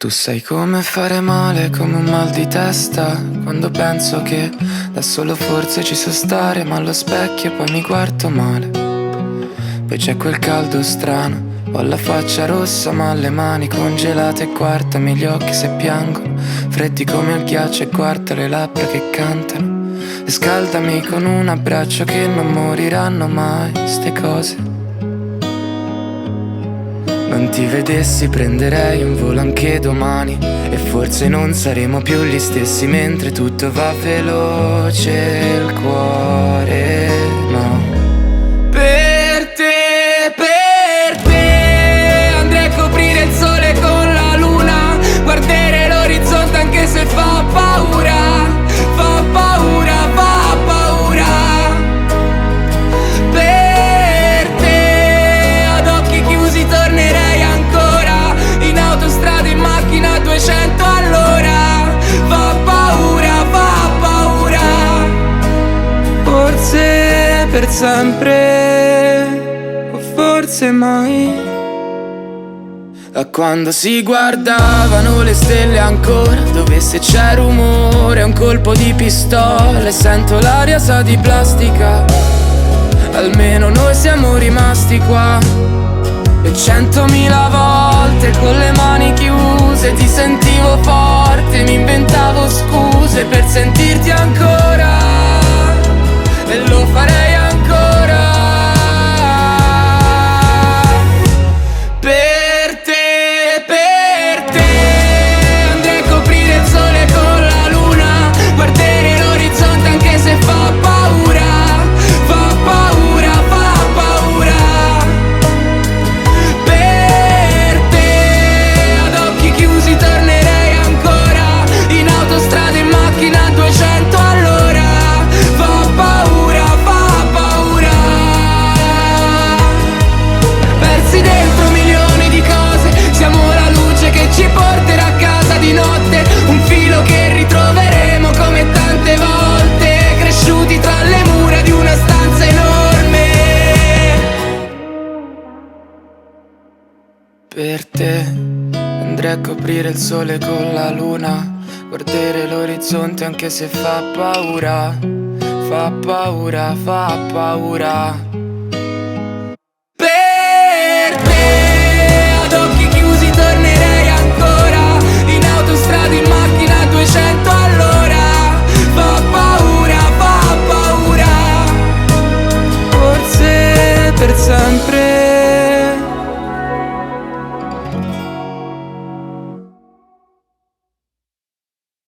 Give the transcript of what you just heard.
Tu sai come fare male, come un mal di testa, quando penso che da solo forse ci so stare, ma allo specchio poi mi guardo male. Poi c'è quel caldo strano, ho la faccia rossa ma le mani congelate e guardami gli occhi se piangono, freddi come il ghiaccio, e guarda le labbra che cantano. E scaldami con un abbraccio che non moriranno mai ste cose. Non ti vedessi prenderei un volo anche domani, e forse non saremo più gli stessi mentre tutto va veloce, il cuore no. Per te andrei a coprire il sole con la luna, guardare l'orizzonte anche se fa paura, fa paura, fa paura. Per te ad occhi chiusi tornerei ancora, in autostrada, in macchina a 200 all'ora. Fa paura, fa paura. Forse per sempre, o forse mai. Da quando si guardavano le stelle ancora, dove se c'è rumore un colpo di pistola, e sento l'aria sa di plastica. Almeno noi siamo rimasti qua. E 100.000 volte con le mani chiuse ti sentivo forte, mi inventavo scuse per sentirti ancora, e lo farei ancora. Per te andrei a coprire il sole con la luna, guardare l'orizzonte anche se fa paura, fa paura, fa paura. Per te ad occhi chiusi tornerei ancora, in autostrada, in macchina a 200 all'ora. Fa paura, fa paura. Persi dentro milioni di cose, siamo la luce che ci porterà a casa di notte, un filo che ritroveremo come tante volte, cresciuti tra le mura di una stanza enorme. Per te andrei a coprire il sole con la luna, guardare l'orizzonte anche se fa paura, fa paura, fa paura.